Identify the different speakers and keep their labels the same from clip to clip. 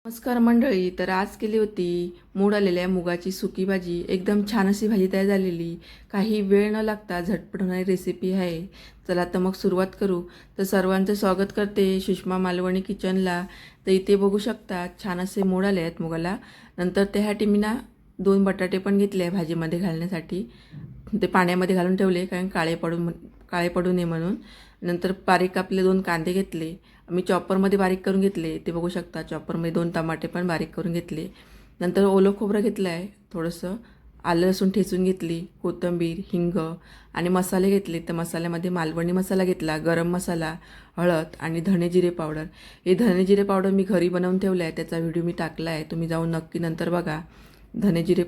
Speaker 1: नमस्कार मंडळी. तर आज केली होती मोड आलेल्या मुगाची सुकी भाजी. एकदम छान अशी भाजी तयार झालेली. काही वेळ न लागता झटपट होणारी रेसिपी आहे. चला तर मग सुरुवात करू. तर सर्वांचं स्वागत करते सुषमा मालवणी किचनला. तर इथे बघू शकता छान असे मोड आले आहेत मुगाला. नंतर त्यासाठी मी ना 2 बटाटे पण घेतले आहे भाजीमध्ये घालण्यासाठी. ते पाण्यामध्ये घालून ठेवले कारण काळे पडू नये म्हणून. नंतर बारीक कापले 2 कांदे घेतले. मी चॉपरमध्ये बारीक करून घेतले. ते बघू शकता चॉपरमध्ये 2 टमाटे पण बारीक करून घेतले. नंतर ओलं खोबरं घेतलं आहे थोडंसं. आलं लसूण ठेचून घेतली, कोथिंबीर, हिंग आणि मसाले घेतले. तर मसाल्यामध्ये मालवणी मसाला घेतला, गरम मसाला, हळद आणि धणे जिरे पावडर. हे धणे जिरे पावडर मी घरी बनवून ठेवलं आहे. त्याचा व्हिडिओ मी टाकला आहे, तुम्ही जाऊन नक्की नंतर बघा. धणे जिरे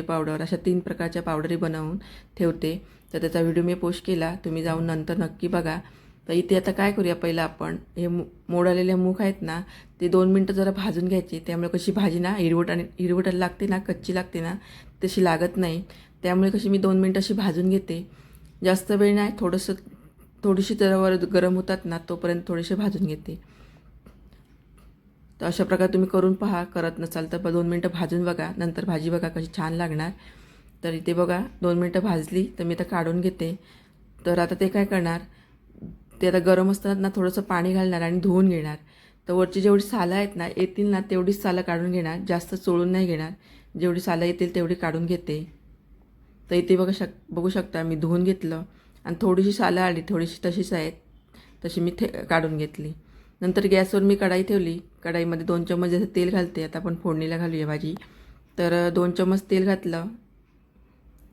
Speaker 1: पावडर अशा 3 प्रकारच्या पावडरी बनवून ठेवते. तर त्याचा व्हिडिओ मी पोस्ट केला, तुम्ही जाऊन नंतर नक्की बघा. तर इथे आता काय करूया, पहिलं आपण हे मोड आलेले मूग आहेत ना, ते 2 मिनटं जरा भाजून घ्यायचे. त्यामुळे कशी भाजी ना हिरवटायला लागते ना, कच्ची लागते ना, तशी लागत नाही. त्यामुळे कशी मी 2 मिनटं अशी भाजून घेते. जास्त वेळ नाही, थोडीशी तव्यावर गरम होतात ना तोपर्यंत थोडेसे भाजून घेते. तर अशा प्रकारे तुम्ही करून पहा. करत नसाल तर 2 मिनटं भाजून बघा, नंतर भाजी बघा कशी छान लागणार. तर इथे बघा 2 मिनटं भाजली तर मी आता काढून घेते. तर आता ते काय करणार, ते आता गरम असताना ना थोडंसं पाणी घालणार आणि धुवून घेणार. तर वरची जेवढी सालं आहेत ना येतील ना तेवढीच सालं काढून घेणार, जास्त चोळून नाही घेणार. जेवढी सालं येतील तेवढी काढून घेते. तर इथे बघू शकता मी धुवून घेतलं आणि थोडीशी सालं आली, थोडीशी तशीच आहेत, तशी मी काढून घेतली. नंतर गॅसवर मी कढाई ठेवली. कढाईमध्ये 2 चम्मच जसं तेल घालते. आता आपण फोडणीला घालूया भाजी. तर 2 चम्मच तेल घातलं.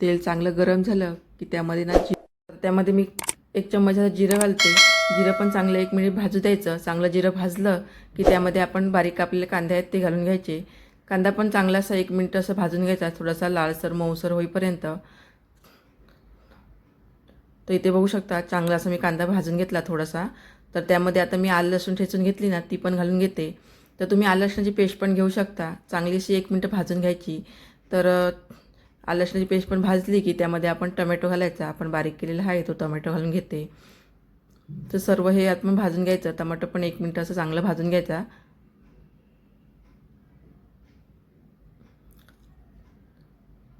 Speaker 1: तेल चांगलं गरम झालं की त्यामध्ये ना त्यामध्ये मी 1 चम्मच जिरं घालते. जिरं पण चांगलं 1 मिनिट भाजू द्यायचं. चांगलं जिरं भाजलं की त्यामध्ये आपण बारीक कापलेले कांदे आहेत ते घालून घ्यायचे. कांदा पण चांगला असा 1 मिनिट असं भाजून घ्यायचा, थोडासा लालसर मऊसर होईपर्यंत. तर इथे बघू शकता चांगला असा मी कांदा भाजून घेतला थोडासा. तर त्यामध्ये आता मी आलं लसूण ठेचून घेतली ना ती पण घालून घेते. तर तुम्ही आलं लसणाची पेस्ट पण घेऊ शकता. चांगली अशी 1 मिनिट भाजून घ्यायची. तर आलं लसणाची पेस्ट पण भाजली की त्यामध्ये आपण टोमॅटो घालायचा. आपण बारीक केलेला आहे तो टोमॅटो घालून घेते. तर सर्व हे आपण भाजून घ्यायचं. टमाटर पण 1 मिनिट असं चांगलं भाजून घ्यायचा.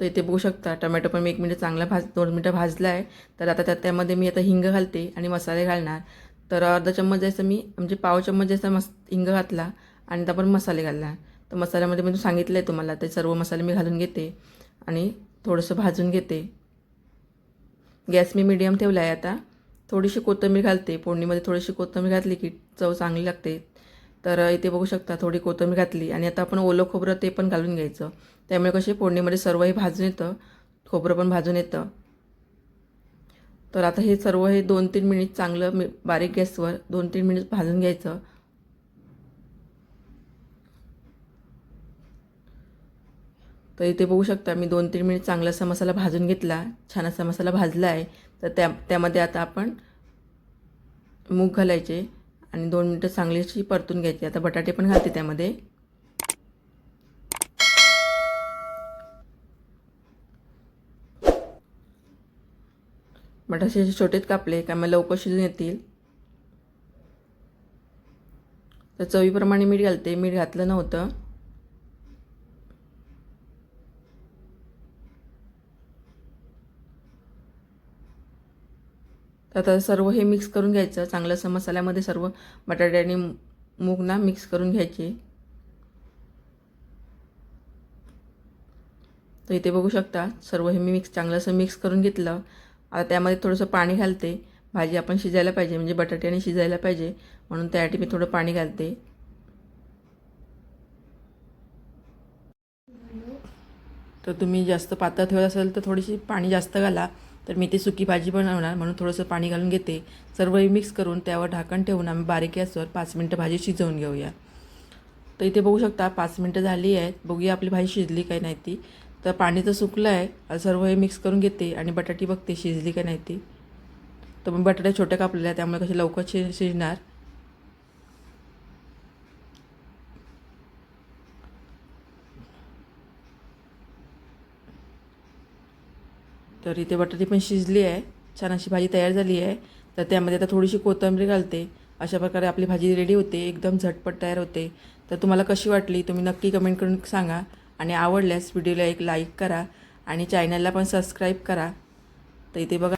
Speaker 1: तर इथे बघू शकता टोमॅटो पण मी 1 मिनिट चांगला 2 मिनिटं भाजला आहे. तर आता त्यामध्ये मी आता हिंग घालते आणि मसाले घालणार. तर अर्धा चम्मच जायचं मी म्हणजे पाव चम्मच जायचा हिंग घातला आणि आता आपण मसाले घालणार. तर मसाल्यामध्ये मी सांगितलं आहे तुम्हाला, ते सर्व मसाले मी घालून घेते आणि थोडंसं भाजून घेते. गॅस मी मीडियम ठेवला आहे. आता थोडीशी कोथिंबीर घालते. फोडणीमध्ये थोडीशी कोथिंबीर घातली की चव चांगली लागते. तर इथे बघू शकता थोडी कोथिंबीर घातली आणि आता आपण ओलं खोबरं ते पण घालून घ्यायचं. त्यामुळे कसे फोडणीमध्ये सर्व हे भाजून येतं, खोबरं पण भाजून येतं. तर आता हे सर्व हे 2-3 मिनिट चांगलं बारीक गॅसवर 2-3 मिनिट भाजून घ्यायचं. तर इथे बघू शकता मी 2-3 मिनिट चांगला असा मसाला भाजून घेतला. छान असा मसाला भाजला आहे. तर त्यामध्ये आता आपण मूग घालायचे आणि 2 मिनिटं चांगली अशी परतून घ्यायची. आता बटाटे पण घालते त्यामध्ये. बटाटे असे छोटेच कापले का मग लवकर शिजून येतील. तर चवीप्रमाणे मीठ घालते. मीठ घातलं नव्हतं. तर आता सर्व हे मिक्स करून घ्यायचं. चांगलं असं मसाल्यामध्ये सर्व बटाटे आणि मूग ना मिक्स करून घ्यायचे. तर इथे बघू शकता सर्व हे मी चांगलं असं मिक्स करून घेतलं. आता त्यामध्ये थोडंसं पाणी घालते. भाजी आपण शिजायला पाहिजे म्हणजे बटाट्याने शिजायला पाहिजे, म्हणून त्यासाठी मी थोडं पाणी घालते. तर तुम्ही जास्त पातळ ठेवत असाल तर थोडीशी पाणी जास्त घाला. तर मी ती सुकी भाजी बनवणार म्हणून थोडंसं पाणी घालून घेते. सर्व मिक्स करून त्यावर झाकण ठेवून आम्ही बारीक गॅसवर 5 मिनटं भाजी शिजवून घेऊया. तर इथे बघू शकता 5 मिनटं झाली आहेत. बघूया आपली भाजी शिजली काय नाही ती. तर पाणी तर सुकलं आहे. सर्व हे मिक्स करून घेते आणि बटाटी बघते शिजली काय नाही ती. तर मी बटाटे छोटे कापलेले आहे त्यामुळे कसे लवकर शिजणार. तर इथे बटाटी पण शिजली आहे. छान अशी भाजी तयार झाली आहे. तर त्यामध्ये आता थोडीशी कोथिंबीर घालते. अशा प्रकारे आपली भाजी रेडी होते, एकदम झटपट तयार होते. तर तुम्हाला कशी वाटली तुम्ही नक्की कमेंट करून सांगा आणि आवडल्यास व्हिडिओला एक लाईक करा आणि चॅनलला पण सबस्क्राईब करा. तर इथे बघा